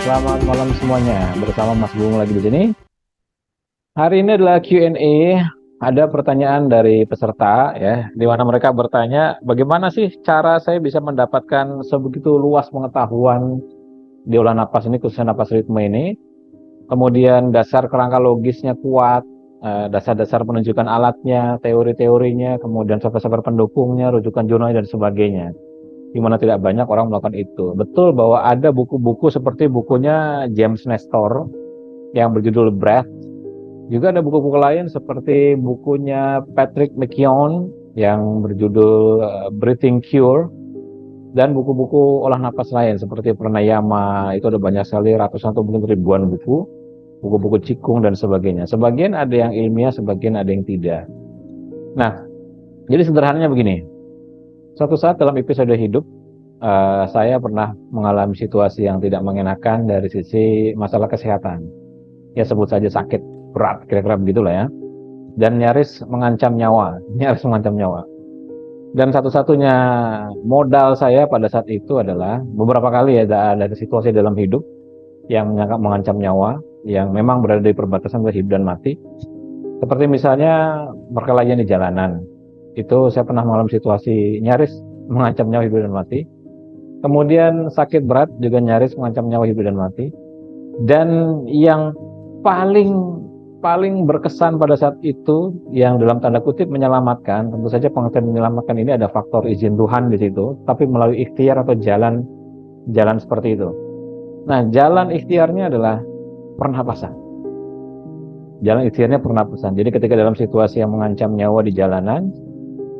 selamat malam semuanya. Bersama Mas Bung lagi di sini. Hari ini adalah Q&A. Ada pertanyaan dari peserta ya, di mana mereka bertanya, bagaimana sih cara saya bisa mendapatkan sebegitu luas pengetahuan di olah napas ini, khususnya napas ritme ini. Kemudian dasar kerangka logisnya kuat, dasar-dasar penunjukan alatnya, teori-teorinya, kemudian software-software pendukungnya, rujukan jurnalnya dan sebagainya. Di mana tidak banyak orang melakukan itu. Betul bahwa ada buku-buku seperti bukunya James Nestor yang berjudul Breath. Juga ada buku-buku lain seperti bukunya Patrick McKeown yang berjudul Breathing Cure, dan buku-buku olah napas lain seperti Pranayama. Itu ada banyak sekali, ratusan atau mungkin ribuan buku, buku-buku Qigong dan sebagainya. Sebagian ada yang ilmiah, sebagian ada yang tidak. Nah, jadi sederhananya begini. Suatu saat dalam episode hidup, saya pernah mengalami situasi yang tidak mengenakan dari sisi masalah kesehatan. Ya sebut saja sakit berat, kira-kira begitulah ya. Dan nyaris mengancam nyawa, nyaris mengancam nyawa. Dan satu-satunya modal saya pada saat itu adalah beberapa kali ya ada situasi dalam hidup yang mengancam nyawa, yang memang berada di perbatasan antara hidup dan mati. Seperti misalnya perkelahian di jalanan. Itu saya pernah mengalami situasi nyaris mengancam nyawa hidup dan mati. Kemudian sakit berat juga nyaris mengancam nyawa hidup dan mati. Dan yang paling berkesan pada saat itu, yang dalam tanda kutip menyelamatkan, tentu saja pengertian menyelamatkan ini ada faktor izin Tuhan di situ, tapi melalui ikhtiar atau jalan seperti itu. Nah, jalan ikhtiarnya adalah pernapasan. Jalan ikhtiarnya pernapasan. Jadi ketika dalam situasi yang mengancam nyawa di jalanan,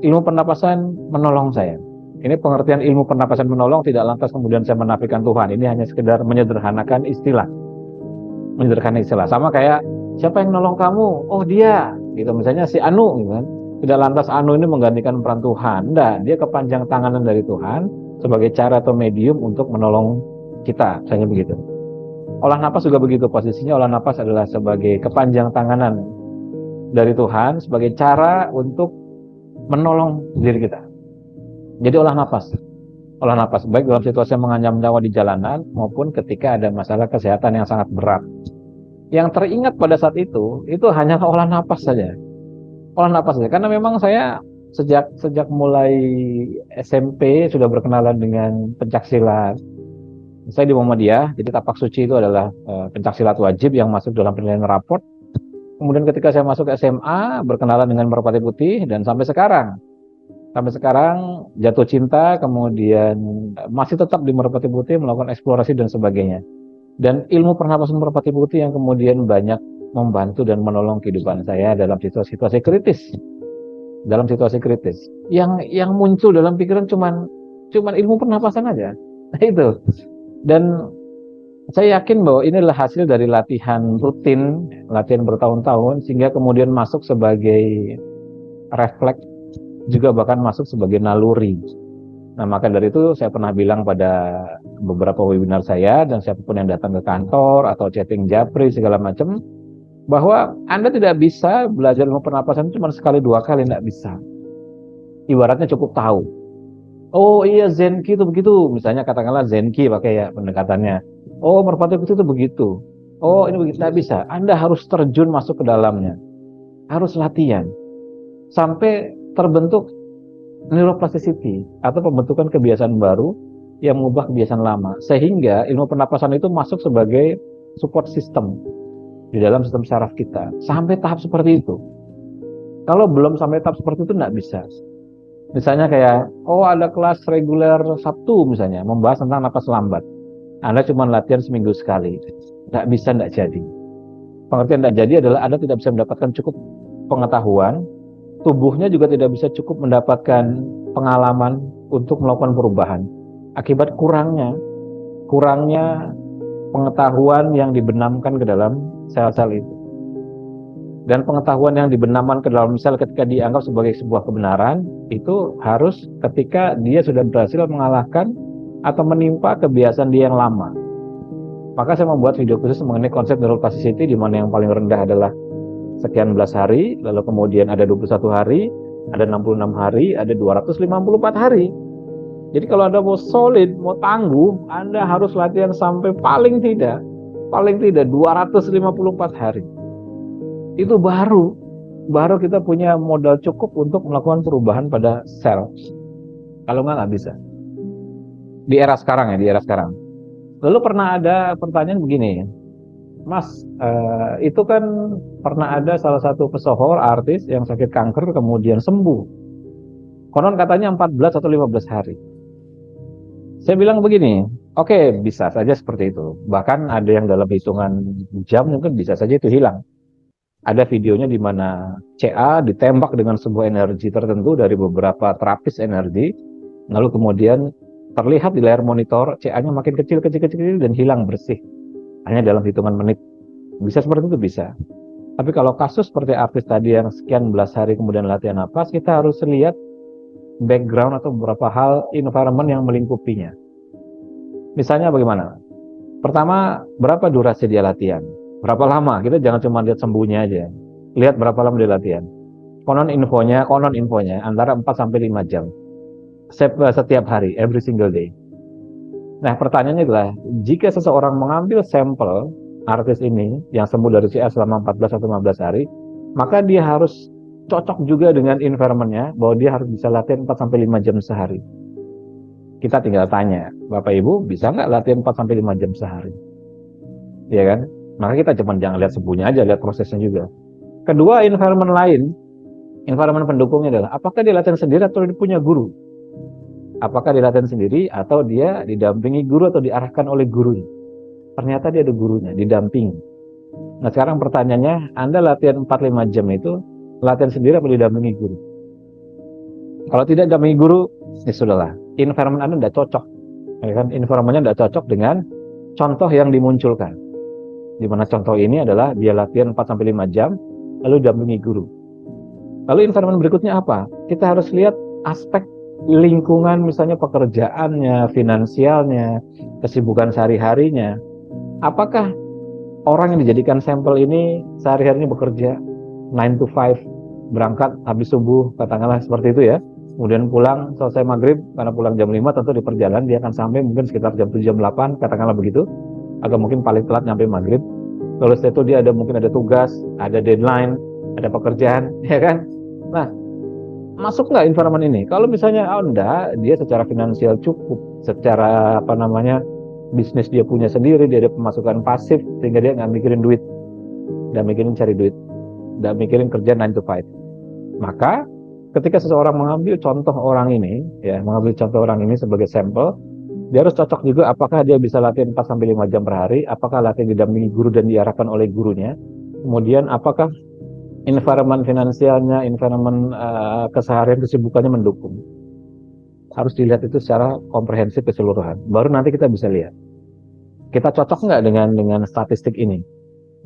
ilmu pernapasan menolong saya. Ini pengertian ilmu pernapasan menolong tidak lantas kemudian saya menafikan Tuhan. Ini hanya sekedar menyederhanakan istilah. Sama kayak siapa yang nolong kamu? Oh dia, gitu. Misalnya si Anu, gitu kan. Tidak lantas Anu ini menggantikan peran Tuhan. Enggak, dia kepanjang tanganan dari Tuhan sebagai cara atau medium untuk menolong kita, misalnya begitu. Olah napas juga begitu posisinya. Olah napas adalah sebagai kepanjang tanganan dari Tuhan sebagai cara untuk menolong diri kita. Jadi olah napas baik dalam situasi yang mengancam nyawa di jalanan maupun ketika ada masalah kesehatan yang sangat berat. Yang teringat pada saat itu hanya olah napas saja. Karena memang saya sejak mulai SMP sudah berkenalan dengan pencaksilat. Saya di Muhammadiyah, jadi tapak suci itu adalah pencaksilat wajib yang masuk dalam penilaian raport. Kemudian ketika saya masuk ke SMA, berkenalan dengan Merpati Putih, dan sampai sekarang jatuh cinta, kemudian masih tetap di Merpati Putih melakukan eksplorasi dan sebagainya. Dan ilmu pernapasan Merpati Putih yang kemudian banyak membantu dan menolong kehidupan saya dalam situasi kritis. Yang muncul dalam pikiran cuman ilmu pernapasan aja. Nah, itu. Dan saya yakin bahwa ini adalah hasil dari latihan rutin, latihan bertahun-tahun, sehingga kemudian masuk sebagai refleks, juga bahkan masuk sebagai naluri. Nah, maka dari itu saya pernah bilang pada beberapa webinar saya, dan siapapun yang datang ke kantor atau chatting japri segala macam, bahwa Anda tidak bisa belajar ilmu pernapasan cuma sekali dua kali, tidak bisa. Ibaratnya cukup tahu. Oh iya, Zenki itu begitu. Misalnya katakanlah Zenki pakai ya pendekatannya. Oh, Merpati Putih itu begitu. Oh, ini begitu. Tidak bisa. Anda harus terjun masuk ke dalamnya. Harus latihan. Sampai terbentuk neuroplasticity atau pembentukan kebiasaan baru yang mengubah kebiasaan lama. Sehingga ilmu pernapasan itu masuk sebagai support system di dalam sistem saraf kita. Sampai tahap seperti itu. Kalau belum sampai tahap seperti itu, tidak bisa. Misalnya kayak, oh ada kelas reguler Sabtu misalnya, membahas tentang napas lambat. Anda cuma latihan seminggu sekali. Nggak bisa, nggak jadi. Pengertian nggak jadi adalah Anda tidak bisa mendapatkan cukup pengetahuan, tubuhnya juga tidak bisa cukup mendapatkan pengalaman untuk melakukan perubahan. Akibat kurangnya pengetahuan yang dibenamkan ke dalam sel-sel itu. Dan pengetahuan yang dibenamkan ke dalam sel ketika dianggap sebagai sebuah kebenaran, itu harus ketika dia sudah berhasil mengalahkan atau menimpa kebiasaan dia yang lama. Maka saya membuat video khusus mengenai konsep neuroplasticity, di mana yang paling rendah adalah sekian belas hari, lalu kemudian ada 21 hari, ada 66 hari, ada 254 hari. Jadi kalau Anda mau solid, mau tangguh, Anda harus latihan sampai paling tidak 254 hari. Itu baru kita punya modal cukup untuk melakukan perubahan pada sel. Kalau nggak bisa. Di era sekarang ya, di era sekarang. Lalu pernah ada pertanyaan begini, Mas, itu kan pernah ada salah satu pesohor artis yang sakit kanker kemudian sembuh. Konon katanya 14 atau 15 hari. Saya bilang begini, oke, bisa saja seperti itu. Bahkan ada yang dalam hitungan jam mungkin bisa saja itu hilang. Ada videonya di mana CA ditembak dengan sebuah energi tertentu dari beberapa terapis energi, lalu kemudian terlihat di layar monitor CA-nya makin kecil dan hilang bersih hanya dalam hitungan menit. Bisa seperti itu, bisa. Tapi kalau kasus seperti artis tadi yang sekian belas hari kemudian latihan napas, kita harus lihat background atau beberapa hal environment yang melingkupinya. Misalnya bagaimana? Pertama, berapa durasi dia latihan? Berapa lama? Kita jangan cuma lihat sembuhnya aja. Lihat berapa lama dia latihan. Konon infonya antara 4 sampai 5 jam. Setiap hari, every single day. Nah, pertanyaannya adalah, jika seseorang mengambil sampel artis ini yang sembuh dari CA selama 14 atau 15 hari, maka dia harus cocok juga dengan environment-nya, bahwa dia harus bisa latihan 4 sampai 5 jam sehari. Kita tinggal tanya, Bapak Ibu bisa nggak latihan 4 sampai 5 jam sehari? Iya kan? Maka kita cuma jangan lihat sembuhnya aja, lihat prosesnya juga. Kedua, environment lain, environment pendukungnya adalah, apakah dia latihan sendiri atau dia punya guru? Apakah dia latihan sendiri atau dia didampingi guru atau diarahkan oleh gurunya? Ternyata dia ada gurunya, didampingi. Nah, sekarang pertanyaannya, Anda latihan 4-5 jam itu latihan sendiri atau didampingi guru? Kalau tidak didampingi guru, ya sudahlah. Environment Anda tidak cocok. Ya kan? Environment-nya tidak cocok dengan contoh yang dimunculkan. Di mana contoh ini adalah dia latihan 4-5 jam, lalu didampingi guru. Lalu environment berikutnya apa? Kita harus lihat aspek lingkungan, misalnya pekerjaannya, finansialnya, kesibukan sehari-harinya. Apakah orang yang dijadikan sampel ini sehari-harinya bekerja 9 to 5, berangkat habis subuh, katakanlah seperti itu ya. Kemudian pulang selesai maghrib, karena pulang jam 5 tentu di perjalanan dia akan sampai mungkin sekitar jam 7, jam 8, katakanlah begitu. Atau mungkin paling telat nyampe maghrib. Lalu setelah itu dia mungkin ada tugas, ada deadline, ada pekerjaan, ya kan? Nah, masuk nggak environment ini? Kalau misalnya enggak, dia secara finansial cukup, secara bisnis dia punya sendiri, dia ada pemasukan pasif, sehingga dia nggak mikirin duit, nggak mikirin cari duit, nggak mikirin kerja 9 to 5. Maka ketika seseorang mengambil contoh orang ini sebagai sampel, dia harus cocok juga apakah dia bisa latihan 4-5 jam per hari, apakah latihan didampingi guru dan diarahkan oleh gurunya, kemudian apakah environment finansialnya, environment keseharian kesibukannya mendukung. Harus dilihat itu secara komprehensif keseluruhan. Baru nanti kita bisa lihat, kita cocok nggak dengan statistik ini.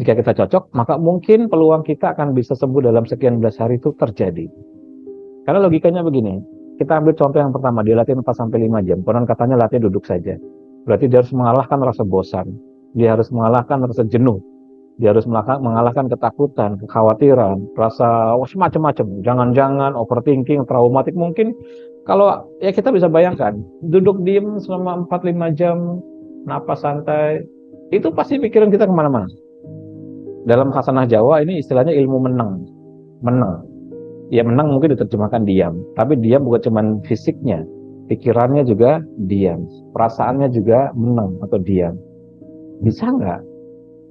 Jika kita cocok, maka mungkin peluang kita akan bisa sembuh dalam sekian belas hari itu terjadi. Karena logikanya begini, kita ambil contoh yang pertama, dia latihan 4-5 jam, konon katanya latihan duduk saja. Berarti dia harus mengalahkan rasa bosan, dia harus mengalahkan rasa jenuh, dia harus mengalahkan ketakutan, kekhawatiran, rasa macam-macam, jangan-jangan overthinking, traumatik mungkin. Kalau ya kita bisa bayangkan, duduk diem selama 4-5 jam, napas santai, itu pasti pikiran kita kemana-mana. Dalam khasanah Jawa ini istilahnya ilmu menang. Ya menang mungkin diterjemahkan diam, tapi diam bukan cuma fisiknya, pikirannya juga diam, perasaannya juga menang atau diam. Bisa nggak?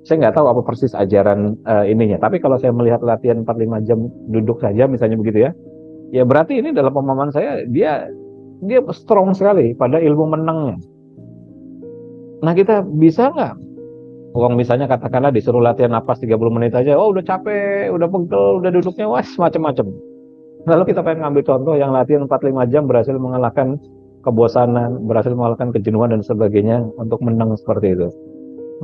Saya nggak tahu apa persis ajaran ininya, tapi kalau saya melihat latihan 4-5 jam duduk saja misalnya begitu ya berarti ini dalam pemahaman saya dia strong sekali pada ilmu menangnya. Nah, kita bisa nggak? Misalnya katakanlah disuruh latihan napas 30 menit aja, udah capek, udah pegel, udah duduknya macam-macam. Lalu kita pengen ngambil contoh yang latihan 4-5 jam berhasil mengalahkan kebosanan, berhasil mengalahkan kejenuhan dan sebagainya untuk menang seperti itu.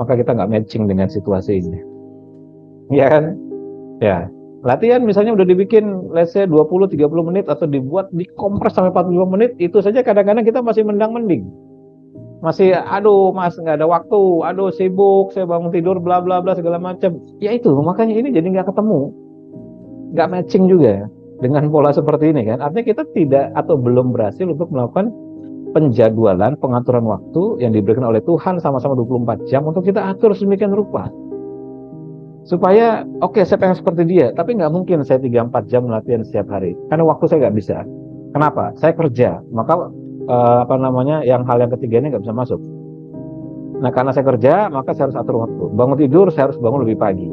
Maka kita nggak matching dengan situasi ini. Iya kan? Ya. Latihan misalnya udah dibikin let's say 20-30 menit atau dibuat dikompres sampai 45 menit, itu saja kadang-kadang kita masih mending. Masih aduh mas nggak ada waktu, aduh sibuk, saya bangun tidur bla bla bla segala macam. Ya itu makanya ini jadi nggak ketemu, nggak matching juga dengan pola seperti ini kan. Artinya kita tidak atau belum berhasil untuk melakukan penjadwalan, pengaturan waktu yang diberikan oleh Tuhan sama-sama 24 jam untuk kita atur sedemikian rupa. Supaya, oke, saya pengen seperti dia, tapi nggak mungkin saya 3-4 jam latihan setiap hari. Karena waktu saya nggak bisa. Kenapa? Saya kerja, maka hal yang ketiga ini nggak bisa masuk. Nah, karena saya kerja, maka saya harus atur waktu. Bangun tidur, saya harus bangun lebih pagi.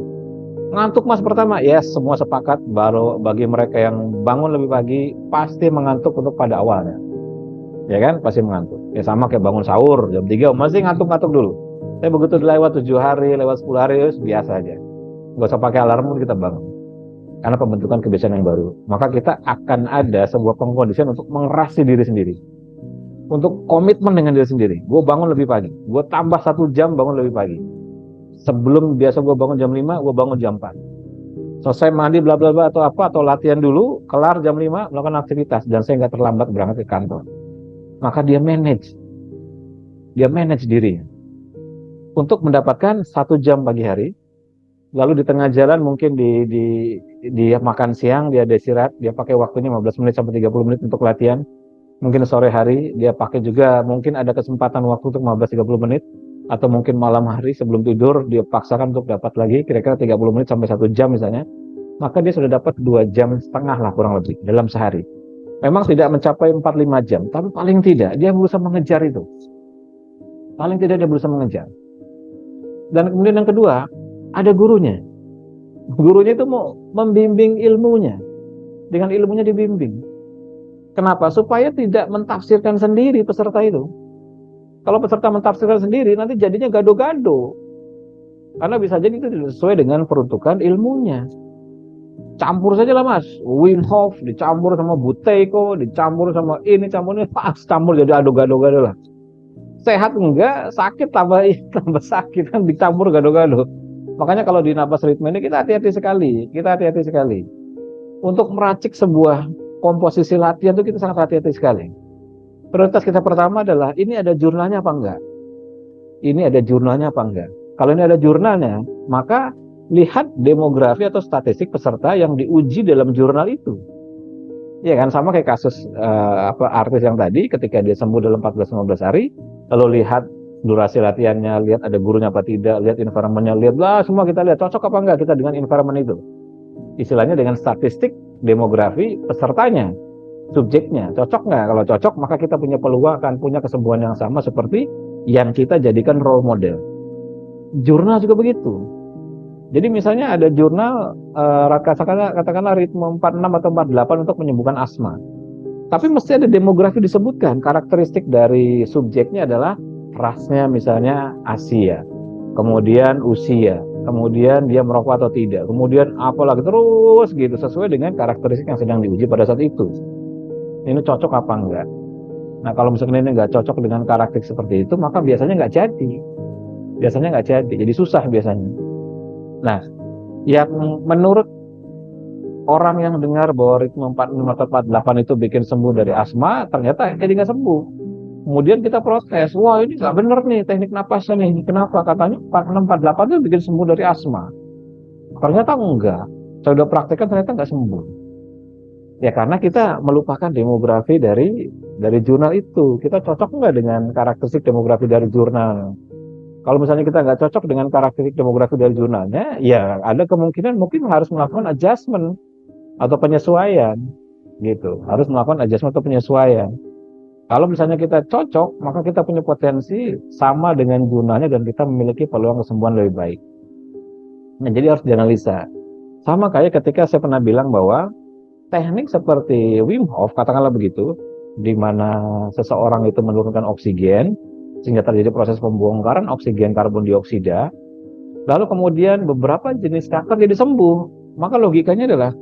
Ngantuk mas pertama, yes, semua sepakat. Baru bagi mereka yang bangun lebih pagi, pasti mengantuk untuk pada awalnya. Ya kan, pasti mengantuk. Ya sama kayak bangun sahur, jam 3, masih ngantuk-ngantuk dulu. Saya begitu lewat 7 hari, lewat 10 hari, biasa aja. Nggak usah pakai alarm pun kita bangun. Karena pembentukan kebiasaan yang baru. Maka kita akan ada sebuah pengkondisian untuk mengerasi diri sendiri. Untuk komitmen dengan diri sendiri. Gue bangun lebih pagi. Gue tambah 1 jam bangun lebih pagi. Sebelum biasa gue bangun jam 5, gue bangun jam 4. Selesai mandi bla bla bla atau latihan dulu, kelar jam 5 melakukan aktivitas dan saya nggak terlambat berangkat ke kantor. Maka dia manage dirinya untuk mendapatkan 1 jam pagi hari. Lalu di tengah jalan mungkin dia makan siang, dia istirahat, dia pakai waktunya 15 menit sampai 30 menit untuk latihan. Mungkin sore hari dia pakai juga, mungkin ada kesempatan waktu untuk 15-30 menit. Atau mungkin malam hari sebelum tidur dia paksakan untuk dapat lagi kira-kira 30 menit sampai 1 jam misalnya. Maka dia sudah dapat 2,5 jam lah kurang lebih dalam sehari. Memang tidak mencapai 4-5 jam, tapi paling tidak dia berusaha mengejar itu. Paling tidak dia berusaha mengejar. Dan kemudian yang kedua, ada gurunya. Gurunya itu mau membimbing ilmunya. Dengan ilmunya dibimbing. Kenapa? Supaya tidak mentafsirkan sendiri peserta itu. Kalau peserta mentafsirkan sendiri, nanti jadinya gado-gado. Karena bisa jadi itu tidak sesuai dengan peruntukan ilmunya. Campur saja lah mas. Wim Hof dicampur sama Buteyko, dicampur sama ini, campur jadi ado-gado-gado lah. Sehat enggak, sakit tambah sakit kan dicampur gado-gado. Makanya kalau di napas ritme ini kita hati-hati sekali. Untuk meracik sebuah komposisi latihan itu kita sangat hati-hati sekali. Prioritas kita pertama adalah ini ada jurnalnya apa enggak? Kalau ini ada jurnalnya, maka lihat demografi atau statistik peserta yang diuji dalam jurnal itu. Ya kan, sama kayak kasus artis yang tadi ketika dia sembuh dalam 14-15 hari, lalu lihat durasi latihannya, lihat ada gurunya apa tidak, lihat environment-nya, lihatlah semua kita lihat cocok apa enggak kita dengan environment itu. Istilahnya dengan statistik demografi pesertanya, subjeknya, cocok nggak? Kalau cocok maka kita punya peluang akan punya kesembuhan yang sama seperti yang kita jadikan role model. Jurnal juga begitu. Jadi misalnya ada jurnal katakanlah ritme 46 atau 48 untuk menyembuhkan asma. Tapi mesti ada demografi disebutkan, karakteristik dari subjeknya adalah rasnya misalnya Asia, kemudian usia, kemudian dia merokok atau tidak, kemudian apalagi terus gitu sesuai dengan karakteristik yang sedang diuji pada saat itu. Ini cocok apa enggak? Nah kalau misalnya ini enggak cocok dengan karakteristik seperti itu, maka biasanya enggak jadi. Jadi susah biasanya. Nah, yang menurut orang yang dengar bahwa ritme 45 atau 48 itu bikin sembuh dari asma, ternyata jadi nggak sembuh. Kemudian kita protes, wah ini nggak bener nih teknik napasnya nih. Kenapa? Katanya 46, 48 itu bikin sembuh dari asma. Ternyata enggak. Saya udah praktekkan ternyata nggak sembuh. Ya karena kita melupakan demografi dari jurnal itu. Kita cocok nggak dengan karakteristik demografi dari jurnal? Kalau misalnya kita nggak cocok dengan karakteristik demografi dari jurnalnya, ya ada kemungkinan mungkin harus melakukan adjustment atau penyesuaian, gitu. Harus melakukan adjustment atau penyesuaian. Kalau misalnya kita cocok, maka kita punya potensi sama dengan jurnalnya dan kita memiliki peluang kesembuhan lebih baik. Nah, jadi harus dianalisa. Sama kayak ketika saya pernah bilang bahwa teknik seperti Wim Hof, katakanlah begitu, di mana seseorang itu menurunkan oksigen, sehingga terjadi proses pembongkaran oksigen karbon dioksida, lalu kemudian beberapa jenis kanker jadi sembuh. Maka logikanya adalah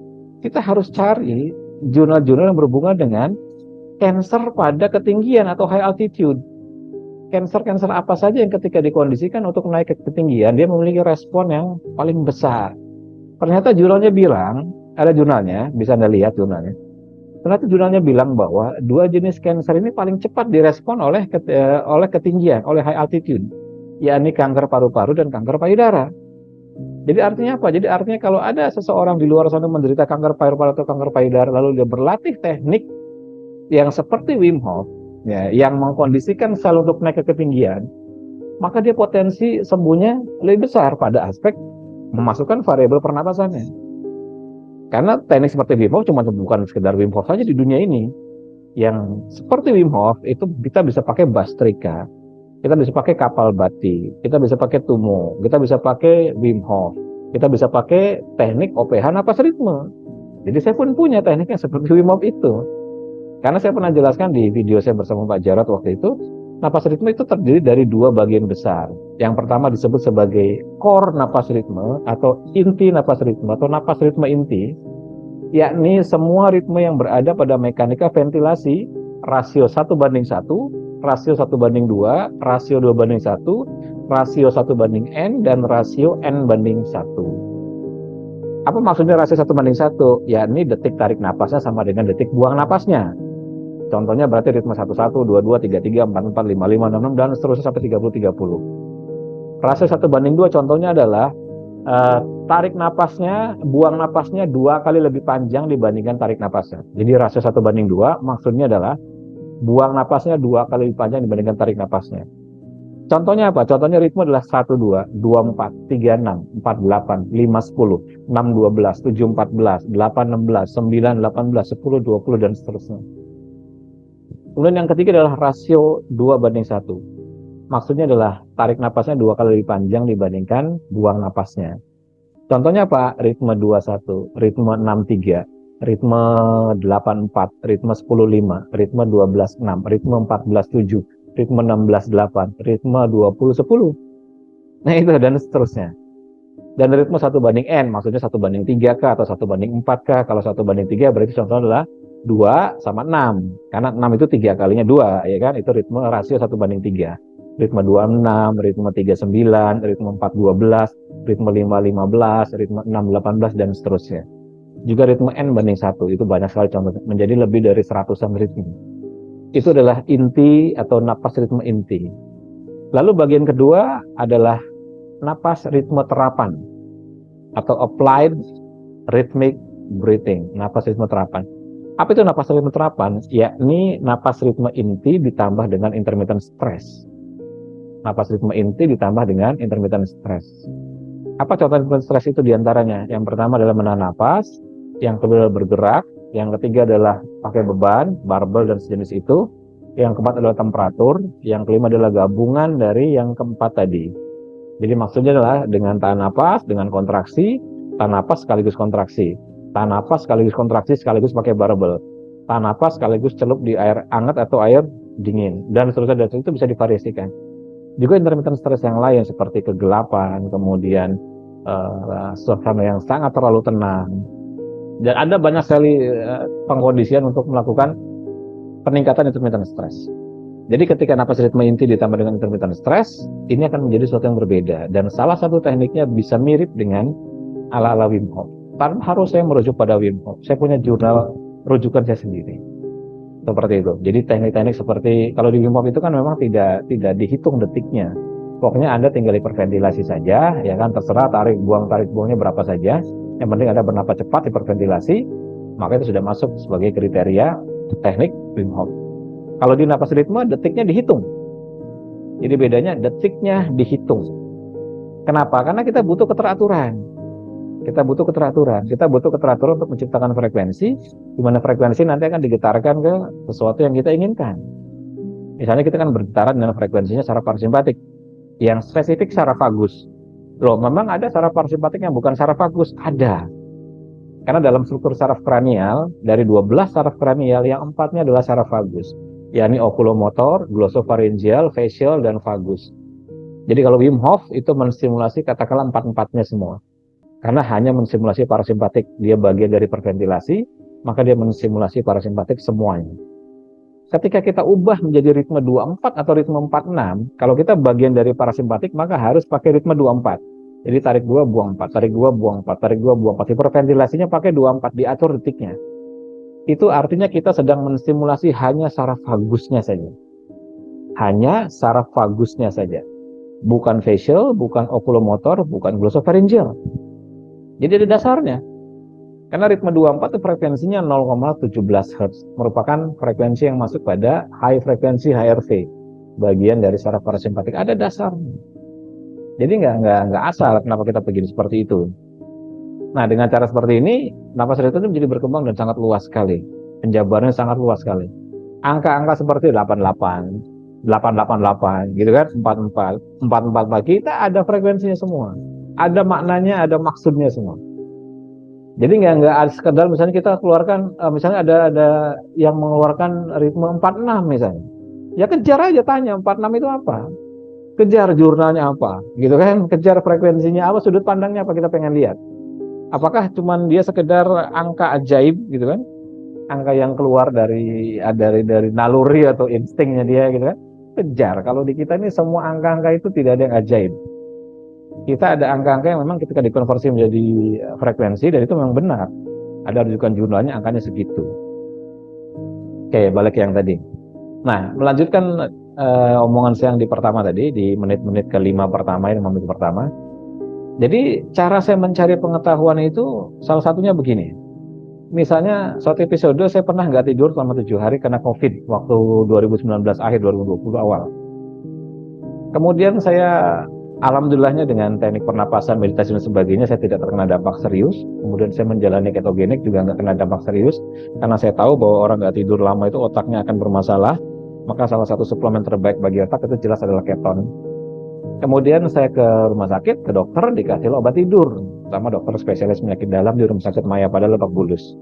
kita harus cari jurnal-jurnal yang berhubungan dengan cancer pada ketinggian atau high altitude. Cancer apa saja yang ketika dikondisikan untuk naik ke ketinggian, dia memiliki respon yang paling besar. Ternyata jurnalnya bilang, ada jurnalnya, bisa Anda lihat jurnalnya. Ternyata jurnalnya bilang bahwa 2 jenis kanker ini paling cepat direspon oleh ketinggian, oleh high altitude, yakni kanker paru-paru dan kanker payudara. Jadi artinya apa? Jadi artinya kalau ada seseorang di luar sana menderita kanker paru-paru atau kanker payudara, lalu dia berlatih teknik yang seperti Wim Hof, ya, yang mengkondisikan sel untuk naik ke ketinggian, maka dia potensi sembuhnya lebih besar pada aspek memasukkan variabel pernapasannya. Karena teknik seperti Wim Hof cuma bukan sekedar Wim Hof saja di dunia ini. Yang seperti Wim Hof itu kita bisa pakai Bastrika, kita bisa pakai Kapalbhati, kita bisa pakai Tumo, kita bisa pakai Wim Hof, kita bisa pakai teknik OPH napas ritme. Jadi saya pun punya tekniknya seperti Wim Hof itu. Karena saya pernah jelaskan di video saya bersama Pak Jarot waktu itu, napas ritme itu terdiri dari dua bagian besar. Yang pertama disebut sebagai core napas ritme atau inti napas ritme atau napas ritme inti, yakni semua ritme yang berada pada mekanika ventilasi rasio 1:1, rasio 1:2, rasio 2:1, rasio 1:n, dan rasio n/1. Apa maksudnya rasio 1:1? Yakni detik tarik napasnya sama dengan detik buang napasnya. Contohnya berarti ritme 11, 22, 33, 44, 55, 66, dan seterusnya sampai 30. Rasio 1:2 contohnya adalah tarik napasnya, buang napasnya 2 kali lebih panjang dibandingkan tarik napasnya. Jadi rasio 1:2 maksudnya adalah buang napasnya 2 kali lebih panjang dibandingkan tarik napasnya. Contohnya apa? Contohnya ritme adalah 12, 24, 36, 48, 5, 10, 6, 12, 7, 14, 8, 16, 9, 18, 10, 20, dan seterusnya. Kemudian yang ketiga adalah rasio 2:1. Maksudnya adalah tarik napasnya 2 kali lebih panjang dibandingkan buang napasnya. Contohnya apa? Ritme 21, ritme 63, ritme 84, ritme 10:5, ritme 12:6, ritme 14:7, ritme 16:8, ritme 20:10. Nah itu dan seterusnya. Dan ritme 1:n, maksudnya 1:3 atau 1:4. Kalau 1:3 berarti contohnya adalah 2 sama 6. Karena 6 itu 3 kalinya 2, ya kan? Itu ritme rasio 1:3. Ritme 26, ritme 39, ritme 4:12, ritme 5:15, ritme 6:18, dan seterusnya. Juga ritme n/1, itu banyak sekali contohnya, menjadi lebih dari 100-an ritme. Itu adalah inti atau napas ritme inti. Lalu bagian kedua adalah napas ritme terapan atau applied rhythmic breathing, napas ritme terapan. Apa itu napas ritme terapan? Yakni napas ritme inti ditambah dengan intermittent stress. Napas ritme inti ditambah dengan intermittent stress. Apa contoh intermittent stress itu diantaranya? Yang pertama adalah menahan napas, yang kedua adalah bergerak, yang ketiga adalah pakai beban, barbel dan sejenis itu, yang keempat adalah temperatur, yang kelima adalah gabungan dari yang keempat tadi. Jadi maksudnya adalah dengan tahan napas, dengan kontraksi, tahan napas sekaligus kontraksi, tahan napas sekaligus kontraksi sekaligus pakai barbel, tahan napas sekaligus celup di air hangat atau air dingin, dan seterusnya, dan itu bisa divariasikan. Juga intermittent stress yang lain seperti kegelapan, kemudian suasana yang sangat terlalu tenang, dan ada banyak sekali pengkondisian untuk melakukan peningkatan intermittent stress. Jadi ketika napas ritme inti ditambah dengan intermittent stress, ini akan menjadi sesuatu yang berbeda. Dan salah satu tekniknya bisa mirip dengan ala-ala Wim Hof. Tanpa harus saya merujuk pada Wim Hof. Saya punya jurnal rujukan saya sendiri. Seperti itu. Jadi teknik-teknik seperti, kalau di Wim Hof itu kan memang tidak dihitung detiknya. Pokoknya Anda tinggal hiperventilasi saja, ya kan, terserah tarik buangnya berapa saja. Yang penting Anda bernapas cepat, hiperventilasi, maka itu sudah masuk sebagai kriteria teknik Wim Hof. Kalau di napas ritme, detiknya dihitung. Jadi bedanya detiknya dihitung. Kenapa? Karena kita butuh keteraturan. Kita butuh keteraturan untuk menciptakan frekuensi, di mana frekuensi nanti akan digetarkan ke sesuatu yang kita inginkan. Misalnya kita kan bergetaran dengan frekuensinya saraf parasimpatik, yang spesifik saraf vagus. Loh, memang ada saraf parasimpatik yang bukan saraf vagus? Ada. Karena dalam struktur saraf kranial, dari 12 saraf kranial, yang 4-nya adalah saraf vagus, yakni okulomotor, glosopharyngeal, facial, dan vagus. Jadi kalau Wim Hof itu menstimulasi katakanlah 4-4-nya semua. Karena hanya menstimulasi parasimpatik, dia bagian dari perventilasi, maka dia menstimulasi parasimpatik semuanya. Ketika kita ubah menjadi ritme 24 atau ritme 46, kalau kita bagian dari parasimpatik, maka harus pakai ritme 24. Jadi tarik 2, buang 4, tarik 2, buang 4, tarik 2, buang 4. Hiperventilasinya pakai 24, diatur detiknya. Itu artinya kita sedang menstimulasi hanya saraf vagusnya saja. Hanya saraf vagusnya saja. Bukan facial, bukan okulomotor, bukan glosopharyngeal. Jadi ada dasarnya. Karena ritme 24 itu frekuensinya 0,17 Hz, merupakan frekuensi yang masuk pada high frekuensi HRV, bagian dari saraf parasimpatik. Ada dasarnya. Jadi nggak asal kenapa kita begini seperti itu. Nah, dengan cara seperti ini, napas return itu menjadi berkembang dan sangat luas sekali. Penjabarannya sangat luas sekali. Angka-angka seperti 88, 888, gitu kan, 44, 444, kita ada frekuensinya semua. Ada maknanya, ada maksudnya semua. Jadi nggak ada sekedar misalnya kita keluarkan, misalnya ada yang mengeluarkan ritme 46 misalnya. Ya kejar aja, tanya 46 itu apa? Kejar jurnalnya apa, gitu kan? Kejar frekuensinya apa, sudut pandangnya apa, kita pengen lihat. Apakah cuman dia sekedar angka ajaib gitu kan? Angka yang keluar dari naluri atau instingnya dia gitu kan? Kejar. Kalau di kita ini semua angka-angka itu tidak ada yang ajaib. Kita ada angka-angka yang memang ketika dikonversi menjadi frekuensi dan itu memang benar. Ada rujukan jurnalnya angkanya segitu. Oke, balik ke yang tadi. Nah, melanjutkan omongan saya yang di pertama tadi, di menit-menit kelima pertama, 5 menit pertama. Jadi cara saya mencari pengetahuan itu salah satunya begini. Misalnya suatu episode saya pernah nggak tidur selama 7 hari karena COVID waktu 2019 akhir 2020 awal. Kemudian saya alhamdulillahnya dengan teknik pernapasan, meditasi dan sebagainya saya tidak terkena dampak serius. Kemudian saya menjalani ketogenik juga nggak kena dampak serius karena saya tahu bahwa orang nggak tidur lama itu otaknya akan bermasalah. Maka salah satu suplemen terbaik bagi otak itu jelas adalah keton. Kemudian saya ke rumah sakit, ke dokter, dikasih obat tidur sama dokter spesialis penyakit dalam di Rumah Sakit Maya pada Lebak Bulus.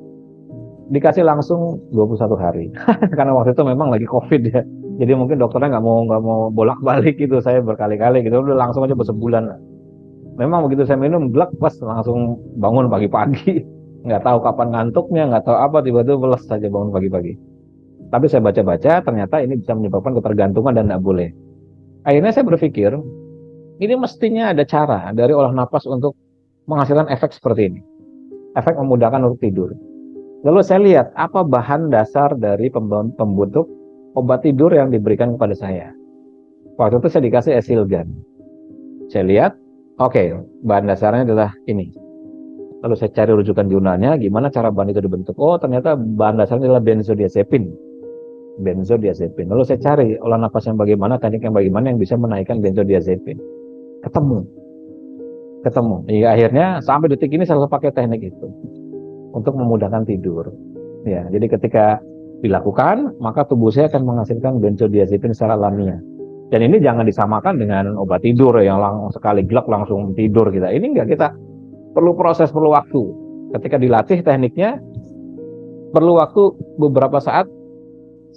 Dikasih langsung 21 hari. Karena waktu itu memang lagi COVID ya. Jadi mungkin dokternya nggak mau bolak-balik gitu, saya berkali-kali gitu, udah langsung aja sebulan. Memang begitu saya minum, glek pas langsung bangun pagi-pagi. Nggak tahu kapan ngantuknya, nggak tahu apa, tiba-tiba beles saja bangun pagi-pagi. Tapi saya baca-baca, ternyata ini bisa menyebabkan ketergantungan dan nggak boleh. Akhirnya saya berpikir, ini mestinya ada cara dari olah napas untuk menghasilkan efek seperti ini. Efek memudahkan untuk tidur. Lalu saya lihat apa bahan dasar dari pembentuk obat tidur yang diberikan kepada saya. Waktu itu saya dikasih Esilgan. Saya lihat, oke, bahan dasarnya adalah ini. Lalu saya cari rujukan jurnalnya, gimana cara bahan itu dibentuk. Oh, ternyata bahan dasarnya adalah benzodiazepin. Lalu saya cari olah napas yang bagaimana, teknik yang bagaimana yang bisa menaikkan benzodiazepin. Ketemu. Hingga akhirnya sampai detik ini saya selalu pakai teknik itu untuk memudahkan tidur. Ya, jadi ketika dilakukan, maka tubuh saya akan menghasilkan benzodiazepin secara alamiah. Dan ini jangan disamakan dengan obat tidur yang langsung sekali glek langsung tidur kita. Ini enggak, kita perlu proses, perlu waktu. Ketika dilatih tekniknya, perlu waktu beberapa saat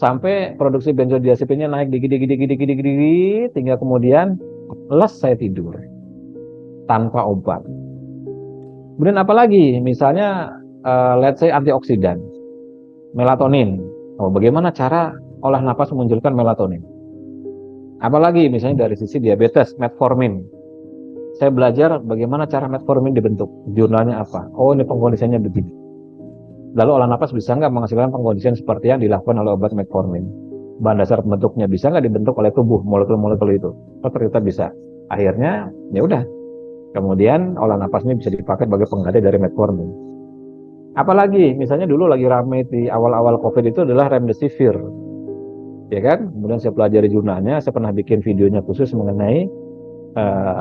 sampai produksi benzodiazepinnya naik dikit, hingga kemudian les saya tidur tanpa obat. Kemudian apalagi, misalnya let's say antioksidan, melatonin. Oh, bagaimana cara olah napas memunculkan melatonin? Apalagi misalnya dari sisi diabetes, metformin. Saya belajar bagaimana cara metformin dibentuk. Jurnalnya apa? Oh, ini pengkondisiannya begini. Lalu olah napas bisa nggak menghasilkan pengkondisian seperti yang dilakukan oleh obat metformin? Bahan dasar bentuknya bisa nggak dibentuk oleh tubuh, molekul-molekul itu? Oh, ternyata bisa. Akhirnya, ya udah. Kemudian olah napas ini bisa dipakai sebagai pengganti dari metformin. Apalagi, misalnya dulu lagi ramai di awal-awal COVID itu adalah remdesivir. Ya kan? Kemudian saya pelajari jurnalnya, saya pernah bikin videonya khusus mengenai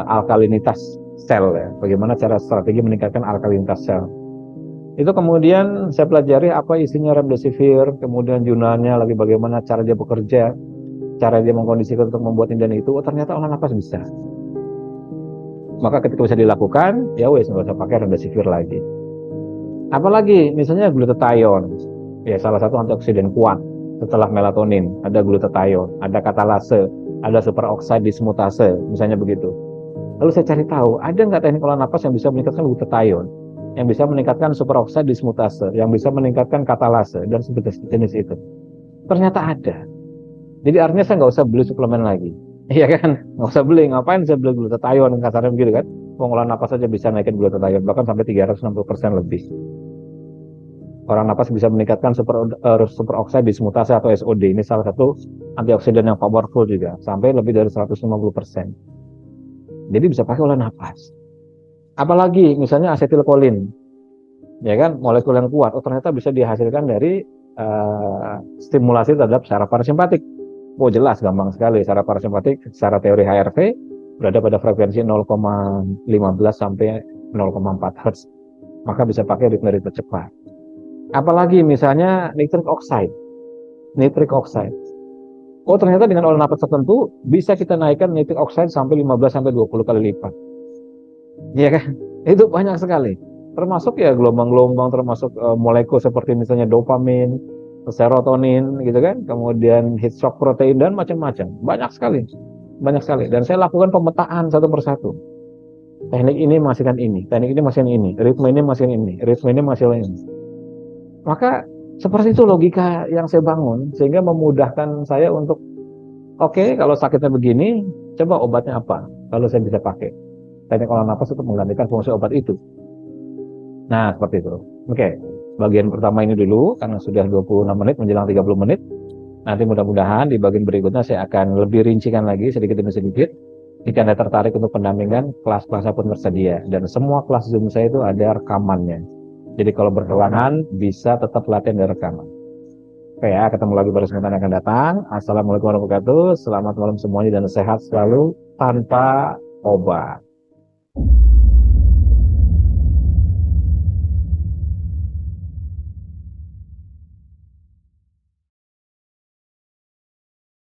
alkalinitas sel ya. Bagaimana cara strategi meningkatkan alkalinitas sel. Itu kemudian saya pelajari apa isinya remdesivir, kemudian jurnalnya lagi bagaimana cara dia bekerja, cara dia mengkondisikan untuk membuat ini dan itu. Oh, ternyata olah napas bisa. Maka ketika bisa dilakukan, ya wes nggak usah pakai remdesivir lagi. Apalagi misalnya glutathione, ya salah satu antioksidan kuat setelah melatonin. Ada glutathione, ada katalase, ada superoxide dismutase, misalnya begitu. Lalu saya cari tahu, ada nggak teknik olah napas yang bisa meningkatkan glutathione, yang bisa meningkatkan superoxide dismutase, yang bisa meningkatkan katalase, dan sejenis itu. Ternyata ada. Jadi artinya saya nggak usah beli suplemen lagi. Iya kan? Nggak usah beli. Ngapain saya beli glutathione, kasarnya begitu kan? Olah napas saja bisa naikin glutathione, bahkan sampai 360% lebih. Orang napas bisa meningkatkan superoxide dismutase atau SOD. Ini salah satu antioksidan yang powerful juga, sampai lebih dari 150%. Jadi bisa pakai olah napas. Apalagi misalnya asetilkolin. ya kan, molekul yang kuat. Oh ternyata bisa dihasilkan dari stimulasi terhadap saraf parasimpatik. Oh jelas, gampang sekali. Saraf parasimpatik secara teori HRV berada pada frekuensi 0,15 sampai 0,4 Hz. Maka bisa pakai ritme-ritme cepat. Apalagi misalnya nitric oxide. Nitric oxide. Oh ternyata dengan olah nafas tertentu bisa kita naikkan nitric oxide sampai 15 sampai 20 kali lipat. Iya kan? Itu banyak sekali. Termasuk ya gelombang-gelombang, termasuk molekul seperti misalnya dopamin, serotonin gitu kan, kemudian heat shock protein dan macam-macam. Banyak sekali. Banyak sekali. Dan saya lakukan pemetaan satu persatu. Teknik ini menghasilkan ini, teknik ini menghasilkan ini, ritme ini menghasilkan ini, ritme ini menghasilkan ini. Maka seperti itu logika yang saya bangun sehingga memudahkan saya untuk oke, kalau sakitnya begini, coba obatnya apa? Kalau saya bisa pakai teknik olah nafas untuk menggantikan fungsi obat itu. Nah, seperti itu. Oke, bagian pertama ini dulu karena sudah 26 menit menjelang 30 menit. Nanti mudah-mudahan di bagian berikutnya saya akan lebih rincikan lagi sedikit demi sedikit. Jika Anda tertarik untuk pendampingan, kelas-kelasnya pun tersedia. Dan semua kelas Zoom saya itu ada rekamannya. Jadi kalau berkelangan, bisa tetap latihan dan rekaman. Oke ya, ketemu lagi pada kesempatan yang akan datang. Assalamualaikum warahmatullahi wabarakatuh. Selamat malam semuanya dan sehat selalu tanpa obat.